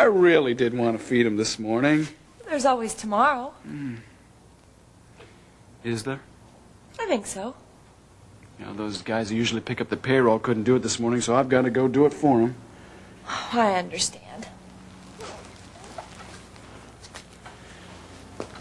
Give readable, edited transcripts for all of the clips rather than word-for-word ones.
I really did want to feed him this morning. There's always tomorrow. Is there? I think so. You know, those guys who usually pick up the payroll couldn't do it this morning, so I've got to go do it for them. Oh, I understand.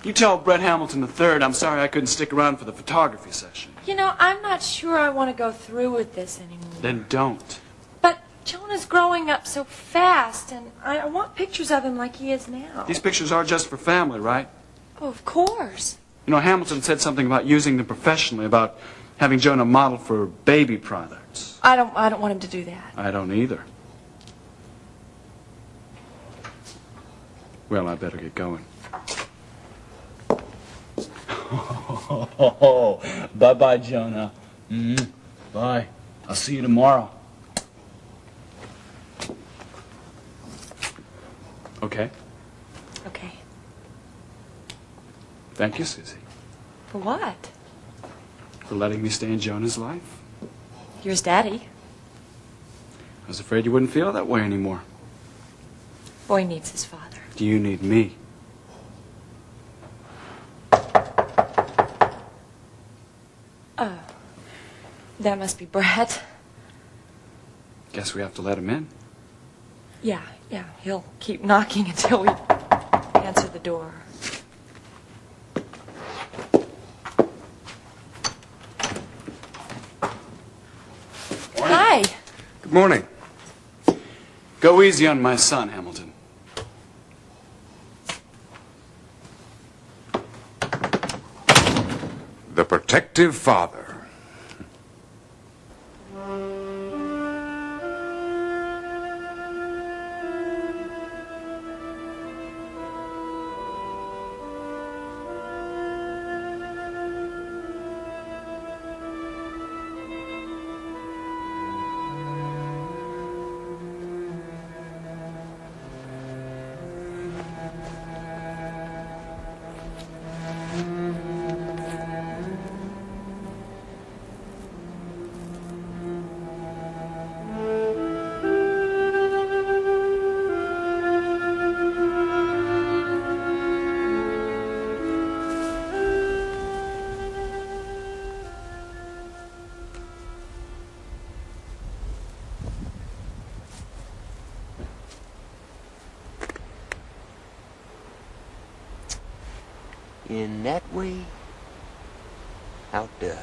You tell Brett Hamilton III I'm sorry I couldn't stick around for the photography session. You know, I'm not sure I want to go through with this anymore. Then don't. But Jonah's growing up so fast, and I want pictures of him like he is now. These pictures are just for family, right? Oh, of course. You know, Hamilton said something about using them professionally, about having Jonah model for baby products. I don't want him to do that. I don't either. Well, I better get going. Bye-bye, Jonah. Bye. I'll see you tomorrow. Okay. Okay. Thank you, Susie. For what? For letting me stay in Jonah's life. You're his daddy. I was afraid you wouldn't feel that way anymore. Boy needs his father. Do you need me? Oh. That must be Brett. Guess we have to let him in. Yeah. He'll keep knocking until we answer the door. Morning. Hi. Good morning. Go easy on my son, Hamilton. The protective father. In that way, outdone.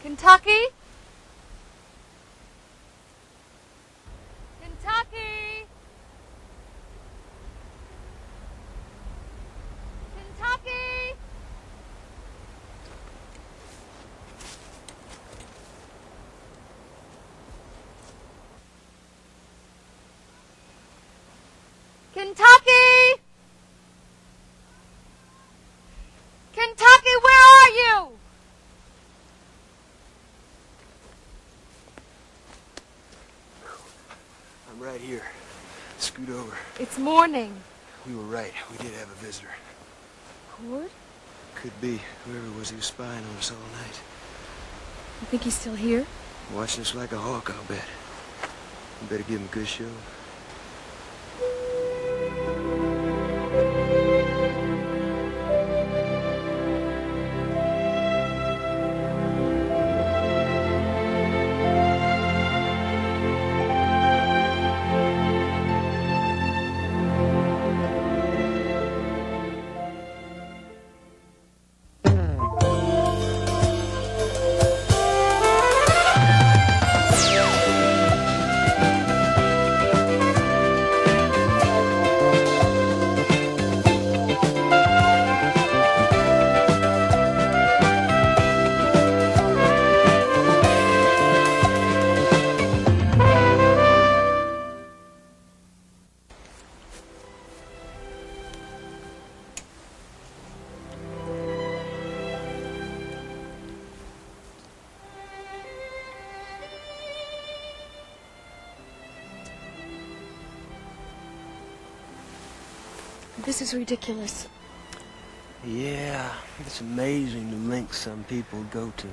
Kentucky? Kentucky? Kentucky? Kentucky? Kentucky, where are you? I'm right here. Scoot over. It's morning. We were right. We did have a visitor. Cord? Could be. Whoever it was, he was spying on us all night. You think he's still here? Watching us like a hawk, I'll bet. We better give him a good show. this is ridiculous. Yeah, it's amazing the lengths some people go to.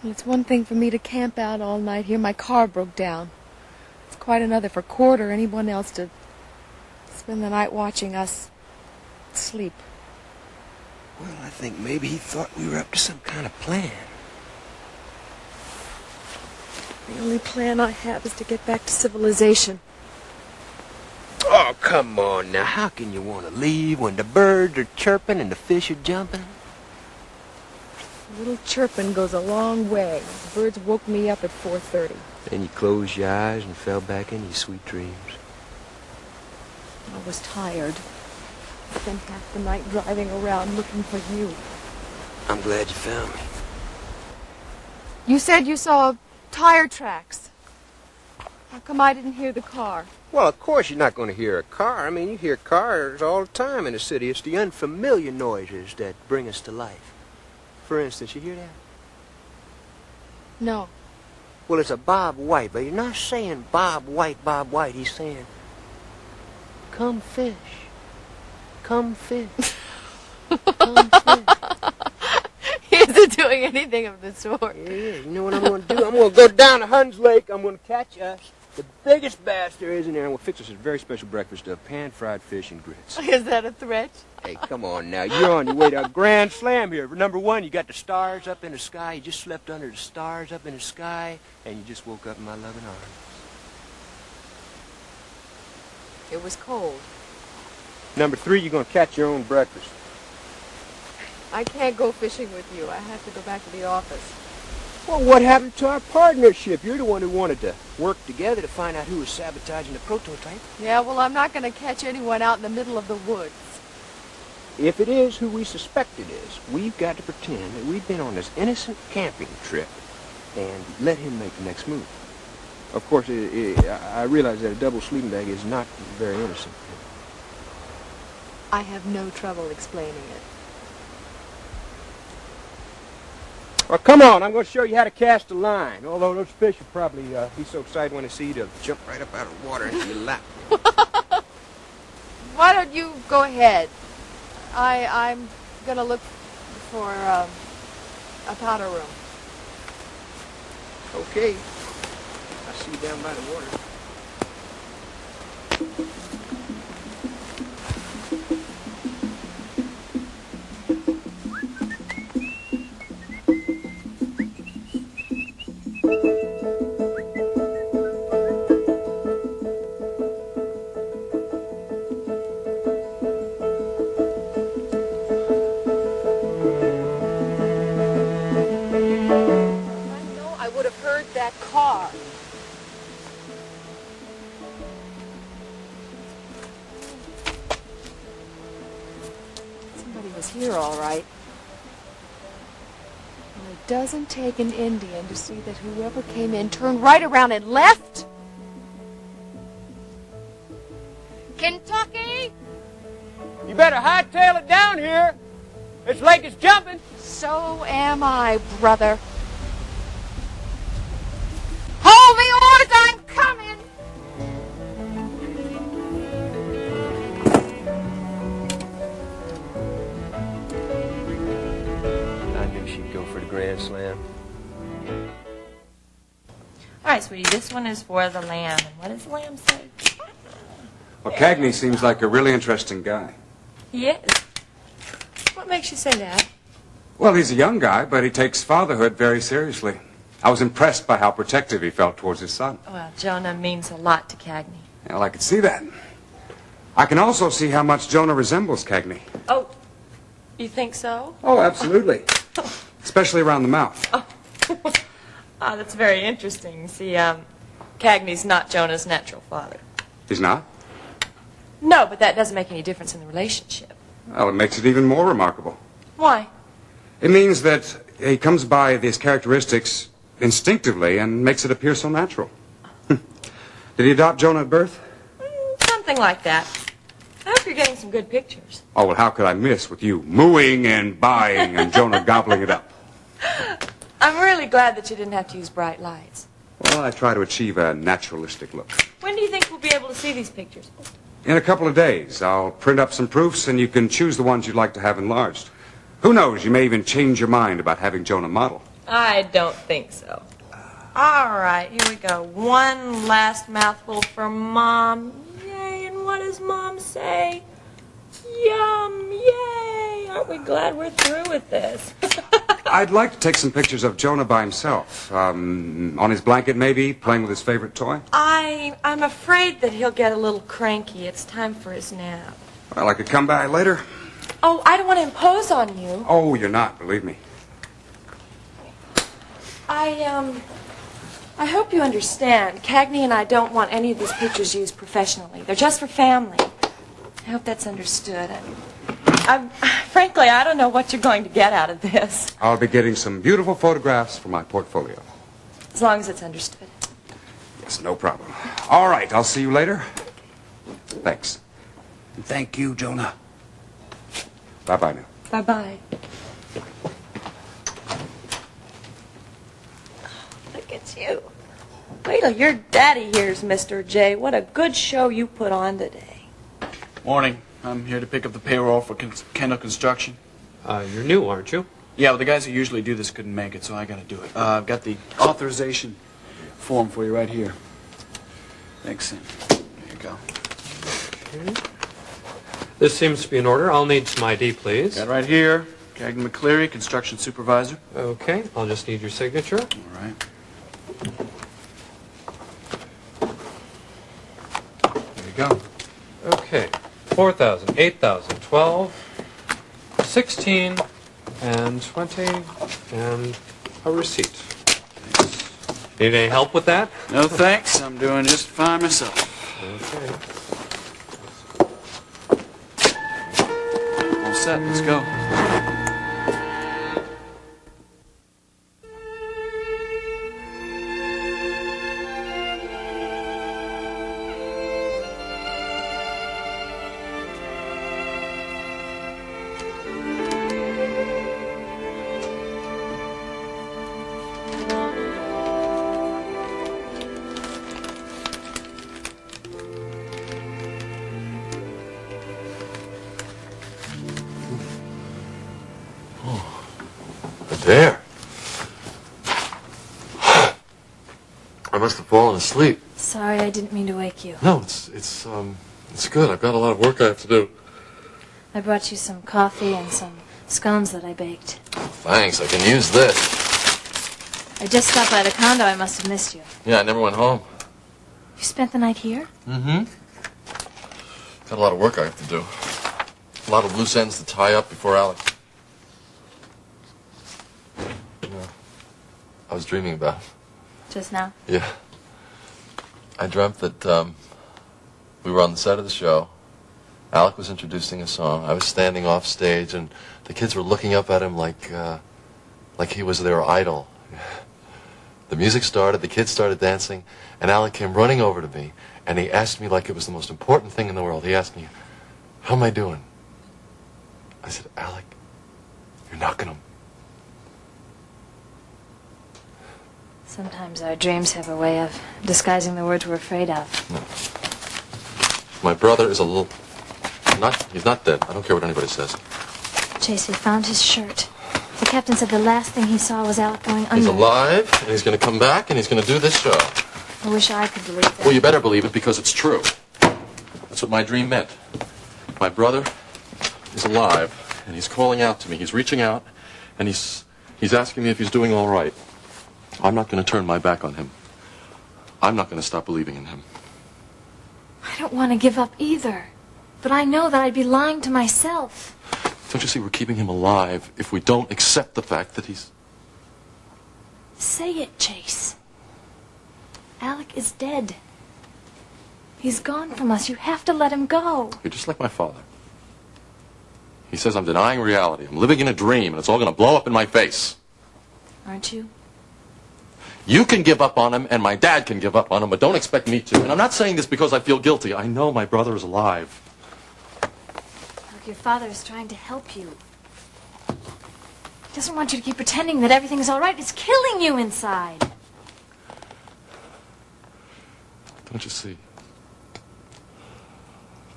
It's one thing for me to camp out all night here. My car broke down. It's quite another for Cord or anyone else to spend the night watching us sleep. Well, I think maybe he thought we were up to some kind of plan. The only plan I have is to get back to civilization. Oh, come on now. How can you want to leave when the birds are chirping and the fish are jumping? A little chirping goes a long way. The birds woke me up at 4:30. Then you closed your eyes and fell back into your sweet dreams. I was tired. I spent half the night driving around looking for you. I'm glad you found me. You said you saw tire tracks. How come I didn't hear the car? Well, of course you're not going to hear a car. I mean, you hear cars all the time in the city. It's the unfamiliar noises that bring us to life. For instance, you hear that? No. Well, it's a Bob White, but you're not saying Bob White, Bob White. He's saying, come fish. Come fish. Come fish. He isn't doing anything of the sort. Yeah, you know what I'm going to do? I'm going to go down to Huns Lake. I'm going to catch us the biggest bass there is in there, and we'll fix us a very special breakfast of pan-fried fish and grits. Is that a threat? Hey, come on now. You're on your way to a grand slam here. Number one, you got the stars up in the sky. You just slept under the stars up in the sky, and you just woke up in my loving arms. It was cold. Number three, you're going to catch your own breakfast. I can't go fishing with you. I have to go back to the office. Well, what happened to our partnership? You're the one who wanted to work together to find out who was sabotaging the prototype. Yeah, well, I'm not going to catch anyone out in the middle of the woods. If it is who we suspect it is, we've got to pretend that we've been on this innocent camping trip and let him make the next move. Of course, I realize that a double sleeping bag is not very innocent. I have no trouble explaining it. Well, come on. I'm going to show you how to cast a line. Although those fish will probably be so excited when they see you, they'll jump right up out of the water into your lap. Why don't you go ahead? I'm going to look for a powder room. Okay. I'll see you down by the water. That car. Somebody was here, all right. Well, it doesn't take an Indian to see that whoever came in turned right around and left. Kentucky? You better hightail it down here. This lake is jumping. So am I, brother. Hold the oars, I'm coming! I knew she'd go for the grand slam. All right, sweetie, this one is for the lamb. And what does the lamb say? Well, Cagney seems like a really interesting guy. He is. What makes you say that? Well, he's a young guy, but he takes fatherhood very seriously. I was impressed by how protective he felt towards his son. Well, Jonah means a lot to Cagney. Well, I could see that. I can also see how much Jonah resembles Cagney. Oh, you think so? Oh, absolutely. Especially around the mouth. Ah, that's very interesting. See, Cagney's not Jonah's natural father. He's not? No, but that doesn't make any difference in the relationship. Well, it makes it even more remarkable. Why? It means that he comes by these characteristics instinctively and makes it appear so natural. Did he adopt Jonah at birth? Something like that. I hope you're getting some good pictures. Oh, well, how could I miss with you mooing and buying and Jonah gobbling it up? I'm really glad that you didn't have to use bright lights. Well, I try to achieve a naturalistic look. When do you think we'll be able to see these pictures? In a couple of days, I'll print up some proofs, and you can choose the ones you'd like to have enlarged. Who knows, you may even change your mind about having Jonah model. I don't think so. All right, here we go. One last mouthful for Mom. Yay, and what does Mom say? Yum, yay. Aren't we glad we're through with this? I'd like to take some pictures of Jonah by himself. On his blanket, maybe, playing with his favorite toy. I'm afraid that he'll get a little cranky. It's time for his nap. Well, I could come by later. Oh, I don't want to impose on you. Oh, you're not, believe me. I hope you understand. Cagney and I don't want any of these pictures used professionally. They're just for family. I hope that's understood. Frankly, I don't know what you're going to get out of this. I'll be getting some beautiful photographs for my portfolio. As long as it's understood. Yes, no problem. All right, I'll see you later. Thanks. And thank you, Jonah. Bye-bye now. Bye-bye. Look at you. Wait till your daddy hears, Mr. J. What a good show you put on today. Morning. I'm here to pick up the payroll for Kendall Construction. You're new, aren't you? Yeah, well, the guys who usually do this couldn't make it, so I got to do it. I've got the authorization form for you right here. Thanks, Sam. There you go. Okay. This seems to be in order. I'll need some ID, please. Got it right here. Cagney McCleary, construction supervisor. Okay, I'll just need your signature. All right. There you go. Okay, 4,000, 8,000, 12, 16, and 20, and a receipt. Thanks. Need any help with that? No thanks. I'm doing just fine myself. Okay. All set. Let's go. There. I must have fallen asleep. Sorry, I didn't mean to wake you. No, it's good. I've got a lot of work I have to do. I brought you some coffee and some scones that I baked. Thanks, I can use this. I just stopped by the condo. I must have missed you. Yeah, I never went home. You spent the night here? Mm-hmm. Got a lot of work I have to do. A lot of loose ends to tie up before Alec. I was dreaming about it. Just now? Yeah. I dreamt that we were on the set of the show. Alec was introducing a song. I was standing off stage, and the kids were looking up at him like he was their idol. The music started, the kids started dancing, and Alec came running over to me, and he asked me like it was the most important thing in the world. He asked me, "How am I doing?" I said, "Alec, you're knocking him." Sometimes our dreams have a way of disguising the words we're afraid of. No. My brother is a little... He's not dead. I don't care what anybody says. Chase, we found his shirt. The captain said the last thing he saw was Alec going under. He's alive, and he's going to come back, and he's going to do this show. I wish I could believe that. Well, you better believe it, because it's true. That's what my dream meant. My brother is alive, and he's calling out to me. He's reaching out, and he's asking me if he's doing all right. I'm not going to turn my back on him. I'm not going to stop believing in him. I don't want to give up either. But I know that I'd be lying to myself. Don't you see we're keeping him alive if we don't accept the fact that he's... Say it, Chase. Alec is dead. He's gone from us. You have to let him go. You're just like my father. He says I'm denying reality. I'm living in a dream, and it's all going to blow up in my face. Aren't you? You can give up on him, and my dad can give up on him, but don't expect me to. And I'm not saying this because I feel guilty. I know my brother is alive. Look, your father is trying to help you. He doesn't want you to keep pretending that everything's all right. It's killing you inside. Don't you see?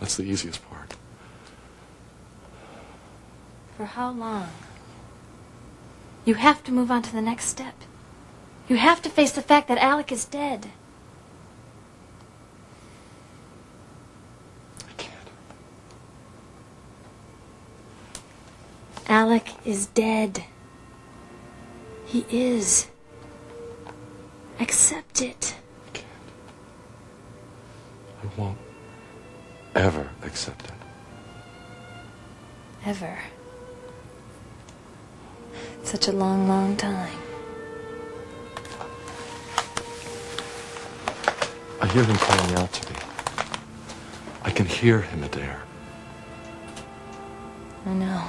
That's the easiest part. For how long? You have to move on to the next step. You have to face the fact that Alec is dead. I can't. Alec is dead. He is. Accept it. I can't. I won't ever accept it. Ever. Such a long, long time. I hear him calling out to me. I can hear him, Adair. I know.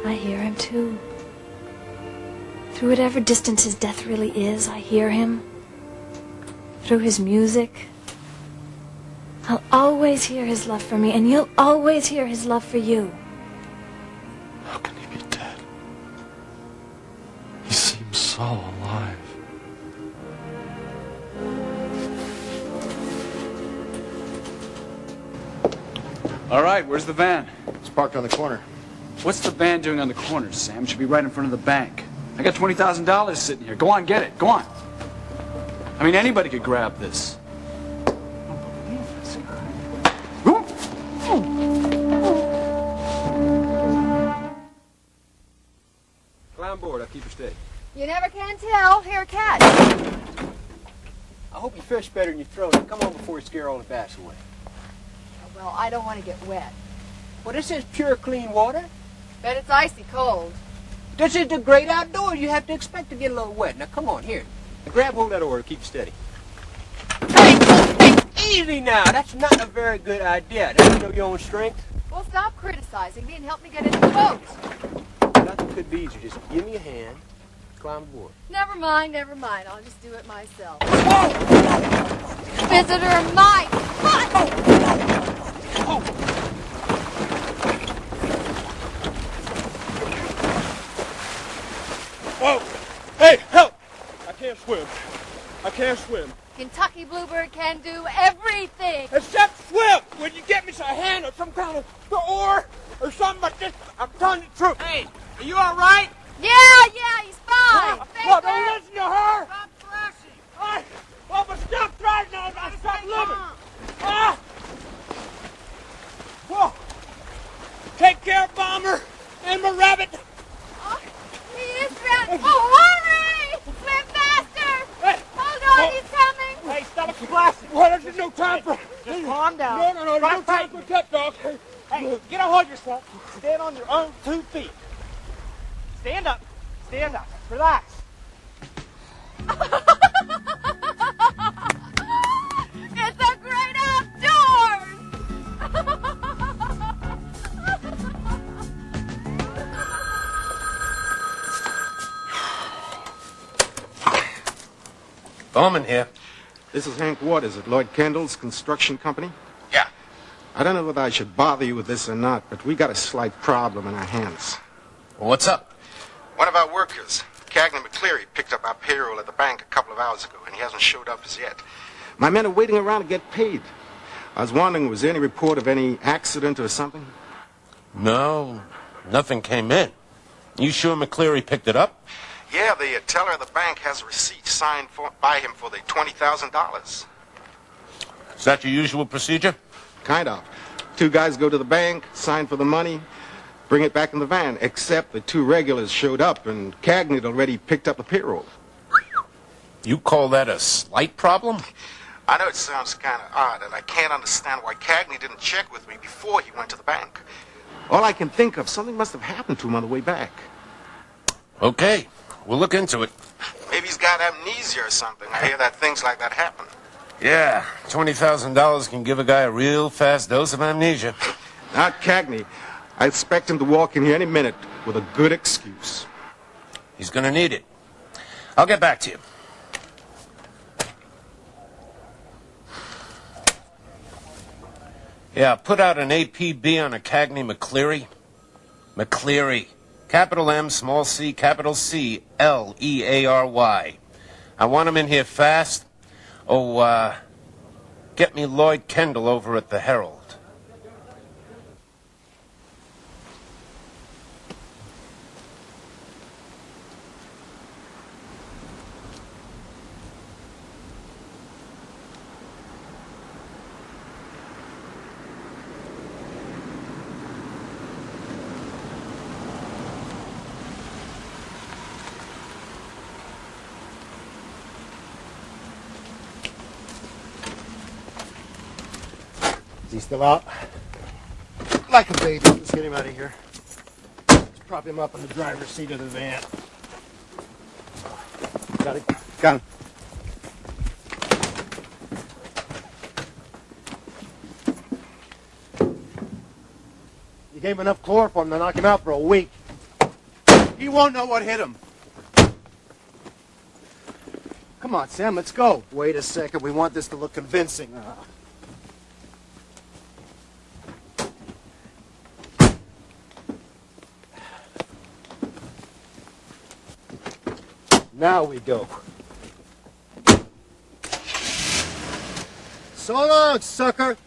I hear him too. Through whatever distance his death really is, I hear him. Through his music. I'll always hear his love for me, and you'll always hear his love for you. How can he be dead? He seems so alive. All right, where's the van? It's parked on the corner. What's the van doing on the corner, Sam? It should be right in front of the bank. I got $20,000 sitting here. Go on, get it. Go on. I mean, anybody could grab this. I don't believe this guy. Climb board, I'll keep her steady. You never can tell. Here, catch. I hope you fish better than you throw. Now come on before you scare all the bass away. Well, I don't want to get wet. Well, this is pure, clean water. Bet it's icy cold. This is the great outdoors. You have to expect to get a little wet. Now, come on, here. Now, grab hold of that oar to keep you steady. Hey, easy now. That's not a very good idea. Don't you know your own strength? Well, stop criticizing me and help me get into the boat. Nothing could be easier. Just give me a hand. Climb aboard. Never mind, never mind. I'll just do it myself. Visitor Mike! Whoa! Hey, help! I can't swim. I can't swim. Kentucky Bluebird can do everything. Except swim! When you get me a hand or some kind of oar or something like this, I'm telling you the truth. Hey, are you all right? Yeah, he's fine. Well, don't listen to her! Stop thrashing! All right. Well, but stop thrashing, I'll stop living! Ah! Whoa! Take care, Bomber, and my rabbit! Oh, he is drowned. Oh, hurry! Swim faster! Hey! Hold on, he's coming. Hey, stop splashing! Well, there's no time for... Just calm down. No, no time for pep talk. Hey, get a hold of yourself. Stand on your own 2 feet. Stand up. Stand up. Relax. It's a great outdoors! Bowman here. This is Hank Waters at Lloyd Kendall's construction company. Yeah. I don't know whether I should bother you with this or not, but we got a slight problem in our hands. Well, what's up? One of our workers, Cagney McCleary, picked up our payroll at the bank a couple of hours ago, and he hasn't showed up as yet. My men are waiting around to get paid. I was wondering, was there any report of any accident or something? No, nothing came in. You sure McCleary picked it up? Yeah, the teller of the bank has a receipt signed by him for the $20,000. Is that your usual procedure? Kind of. 2 guys go to the bank, sign for the money, bring it back in the van, except the 2 regulars showed up, and Cagney had already picked up the payroll. You call that a slight problem? I know it sounds kind of odd, and I can't understand why Cagney didn't check with me before he went to the bank. All I can think of, something must have happened to him on the way back. Okay, we'll look into it. Maybe he's got amnesia or something. I hear that things like that happen. Yeah, $20,000 can give a guy a real fast dose of amnesia. Not Cagney. I expect him to walk in here any minute with a good excuse. He's gonna need it. I'll get back to you. Yeah, put out an APB on a Cagney McCleary. McCleary. Capital M, small c, capital C, L-E-A-R-Y. I want him in here fast. Oh, Get me Lloyd Kendall over at the Herald. Is he still out? Like a baby. Let's get him out of here. Let's prop him up in the driver's seat of the van. Got it? Got him. You gave him enough chloroform to knock him out for a week. He won't know what hit him. Come on, Sam, let's go. Wait a second. We want this to look convincing. Now we go. So long, sucker.